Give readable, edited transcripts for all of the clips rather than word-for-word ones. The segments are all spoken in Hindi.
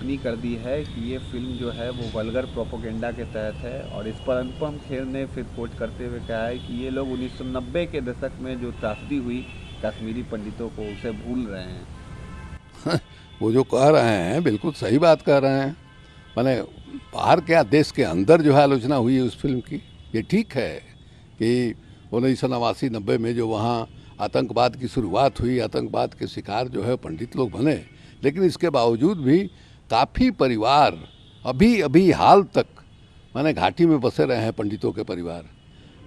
टिप्पणी कर दी है कि ये फिल्म जो है वो वल्गर प्रोपोगेंडा के तहत है, और इस पर अनुपम खेर ने फिर कोट करते हुए कहा है कि ये लोग 1990 के दशक में जो त्रासदी हुई कश्मीरी पंडितों को, उसे भूल रहे हैं। वो जो कह रहे हैं बिल्कुल सही बात कह रहे हैं। माने बाहर क्या देश के अंदर जो है आलोचना हुई है उस फिल्म की, ये ठीक है कि 1989-90 में जो वहाँ आतंकवाद की शुरुआत हुई, आतंकवाद के शिकार जो है पंडित लोग बने, लेकिन इसके बावजूद भी काफ़ी परिवार अभी अभी हाल तक माने घाटी में बसे रहे हैं पंडितों के परिवार।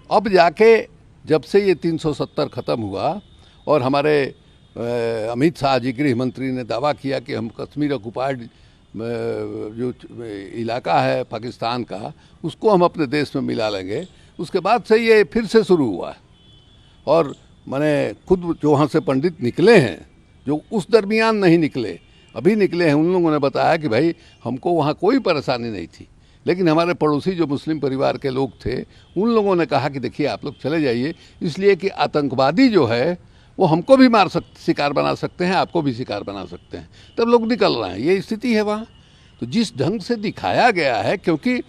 अब जाके जब से ये 370 ख़त्म हुआ और हमारे अमित शाह जी गृह मंत्री ने दावा किया कि हम कश्मीर ऑक्युपाइड जो इलाका है पाकिस्तान का, उसको हम अपने देश में मिला लेंगे, उसके बाद से ये फिर से शुरू हुआ है। और मैंने खुद जो वहाँ से पंडित निकले हैं, जो उस दरमियान नहीं निकले, अभी निकले हैं, उन लोगों ने बताया कि भाई हमको वहाँ कोई परेशानी नहीं थी, लेकिन हमारे पड़ोसी जो मुस्लिम परिवार के लोग थे उन लोगों ने कहा कि देखिए आप लोग चले जाइए, इसलिए कि आतंकवादी जो है वो हमको भी शिकार बना सकते हैं, आपको भी शिकार बना सकते हैं। तब लोग निकल रहे हैं, ये स्थिति है वहाँ। तो जिस ढंग से दिखाया गया है, क्योंकि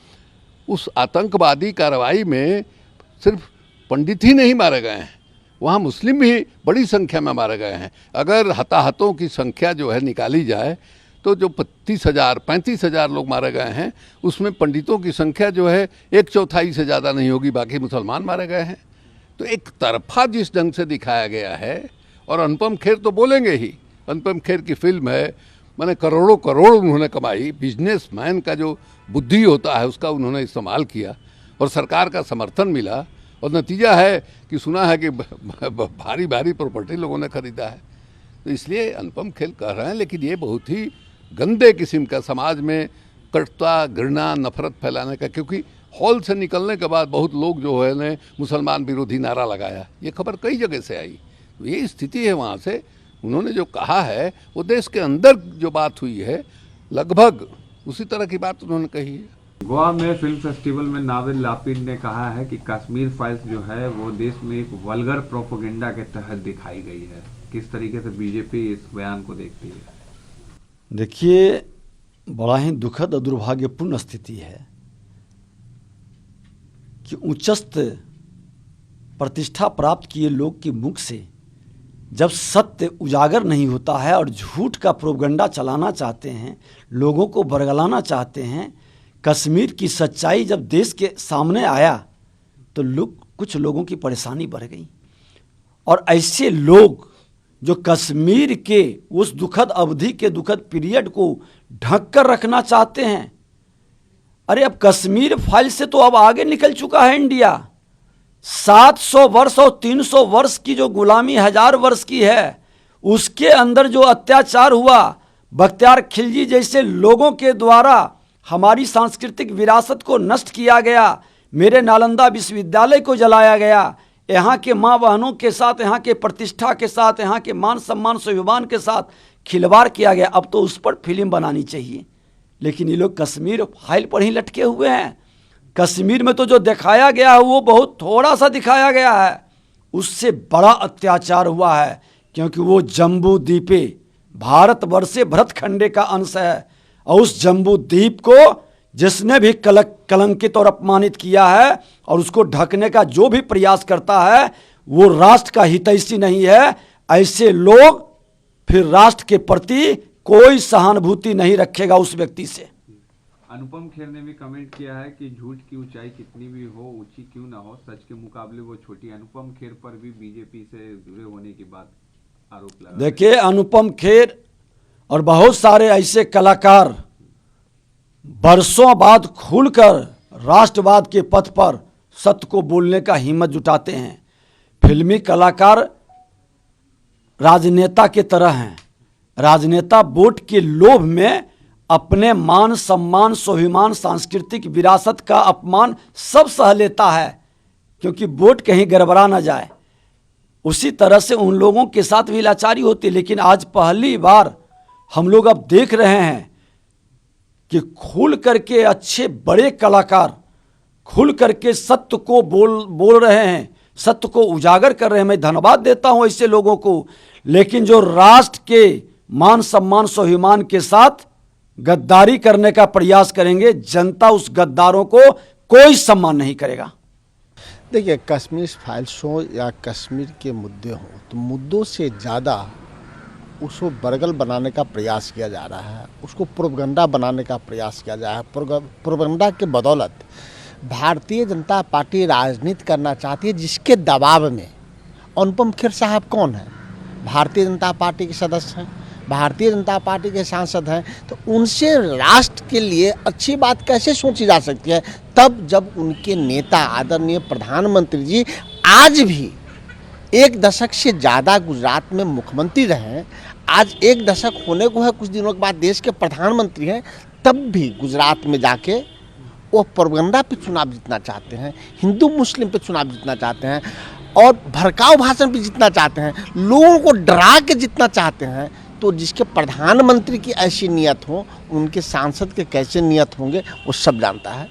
उस आतंकवादी कार्रवाई में सिर्फ पंडित ही नहीं मारे गए हैं, वहाँ मुस्लिम भी बड़ी संख्या में मारे गए हैं। अगर हताहतों की संख्या जो है निकाली जाए तो जो 35,000 लोग मारे गए हैं, उसमें पंडितों की संख्या जो है 1/4 से ज़्यादा नहीं होगी, बाकी मुसलमान मारे गए हैं। तो एक तरफा जिस ढंग से दिखाया गया है, और अनुपम खेर तो बोलेंगे ही, अनुपम खेर की फिल्म है, मैंने करोड़ों करोड़ उन्होंने कमाई, बिजनेसमैन का जो बुद्धि होता है उसका उन्होंने इस्तेमाल किया और सरकार का समर्थन मिला, और नतीजा है कि सुना है कि भारी भारी प्रॉपर्टी लोगों ने खरीदा है। तो इसलिए अनुपम खेर कह रहे हैं, लेकिन ये बहुत ही गंदे किस्म का समाज में कटुता, घृणा, नफरत फैलाने का, क्योंकि हॉल से निकलने के बाद बहुत लोग जो है ने मुसलमान विरोधी नारा लगाया, ये खबर कई जगह से आई। तो ये स्थिति है वहाँ से। उन्होंने जो कहा है वो देश के अंदर जो बात हुई है लगभग उसी तरह की बात उन्होंने कही है। गोवा में फिल्म फेस्टिवल में नाविल लापिड ने कहा है कि कश्मीर फाइल्स जो है वो देश में एक वल्गर प्रोपोगेंडा के तहत दिखाई गई है। किस तरीके से बीजेपी इस बयान को देखती है? देखिए, बड़ा ही दुखद और दुर्भाग्यपूर्ण स्थिति है कि उच्चस्थ प्रतिष्ठा प्राप्त किए लोग के मुख से जब सत्य उजागर नहीं होता है और झूठ का प्रोपगंडा चलाना चाहते हैं, लोगों को बरगलाना चाहते हैं, कश्मीर की सच्चाई जब देश के सामने आया तो कुछ लोगों की परेशानी बढ़ गई। और ऐसे लोग जो कश्मीर के उस दुखद अवधि के दुखद पीरियड को ढक कर रखना चाहते हैं, अरे अब कश्मीर फाइल से तो अब आगे निकल चुका है इंडिया। 700 वर्ष और 300 वर्ष की जो गुलामी 1000 वर्ष की है, उसके अंदर जो अत्याचार हुआ, बख्तियार खिलजी जैसे लोगों के द्वारा हमारी सांस्कृतिक विरासत को नष्ट किया गया, मेरे नालंदा विश्वविद्यालय को जलाया गया, यहाँ के माँ बहनों के साथ, यहाँ के प्रतिष्ठा के साथ, यहाँ के मान सम्मान स्वाभिमान के साथ खिलवाड़ किया गया। अब तो उस पर फिल्म बनानी चाहिए, लेकिन ये लोग कश्मीर फाइल पर ही लटके हुए हैं। कश्मीर में तो जो दिखाया गया है वो बहुत थोड़ा सा दिखाया गया है, उससे बड़ा अत्याचार हुआ है, क्योंकि वो जम्बू द्वीपे भारतवर्ष भरतखंडे का अंश है, और उस जम्बू द्वीप को जिसने भी कलंकित और अपमानित किया है और उसको ढकने का जो भी प्रयास करता है वो राष्ट्र का हितैषी नहीं है। ऐसे लोग फिर राष्ट्र के प्रति कोई सहानुभूति नहीं रखेगा उस व्यक्ति से। अनुपम खेर ने भी कमेंट किया है कि झूठ की ऊंचाई कितनी भी हो, ऊंची क्यों ना हो, सच के मुकाबले वो छोटी। अनुपम खेर पर भी बीजेपी से जुड़े होने की बात आरोप लगा। देखिए, अनुपम खेर और बहुत सारे ऐसे कलाकार बरसों बाद खुलकर राष्ट्रवाद के पथ पर सत्य को बोलने का हिम्मत जुटाते हैं। फिल्मी कलाकार राजनेता के तरह हैं। राजनेता वोट के लोभ में अपने मान सम्मान स्वाभिमान सांस्कृतिक विरासत का अपमान सब सह लेता है, क्योंकि वोट कहीं गड़बड़ा ना जाए। उसी तरह से उन लोगों के साथ भी लाचारी होती। लेकिन आज पहली बार हम लोग अब देख रहे हैं कि खुल करके अच्छे बड़े कलाकार खुल करके सत्य को बोल रहे हैं, सत्य को उजागर कर रहे हैं। मैं धन्यवाद देता हूं ऐसे लोगों को। लेकिन जो राष्ट्र के मान सम्मान स्वाभिमान के साथ गद्दारी करने का प्रयास करेंगे, जनता उस गद्दारों को कोई सम्मान नहीं करेगा। देखिए, कश्मीर फाइल्स हो या कश्मीर के मुद्दे हो, तो मुद्दों से ज़्यादा उसको बरगल बनाने का प्रयास किया जा रहा है, उसको प्रोपगंडा बनाने का प्रयास किया जा रहा है। प्रोपगंडा के बदौलत भारतीय जनता पार्टी राजनीति करना चाहती है, जिसके दबाव में अनुपम खेर साहब कौन है, भारतीय जनता पार्टी के सदस्य हैं, भारतीय जनता पार्टी के सांसद हैं, तो उनसे राष्ट्र के लिए अच्छी बात कैसे सोची जा सकती है, तब जब उनके नेता आदरणीय प्रधानमंत्री जी आज भी 1 दशक से ज़्यादा गुजरात में मुख्यमंत्री रहे, आज 1 दशक होने को है, कुछ दिनों के बाद देश के प्रधानमंत्री हैं, तब भी गुजरात में जाके वो प्रोपगंडा पे चुनाव जीतना चाहते हैं, हिंदू मुस्लिम पे चुनाव जीतना चाहते हैं और भड़काऊ भाषण पे जीतना चाहते हैं, लोगों को डरा के जीतना चाहते हैं। तो जिसके प्रधानमंत्री की ऐसी नीयत हो, उनके सांसद के कैसे नीयत होंगे वो सब जानता है।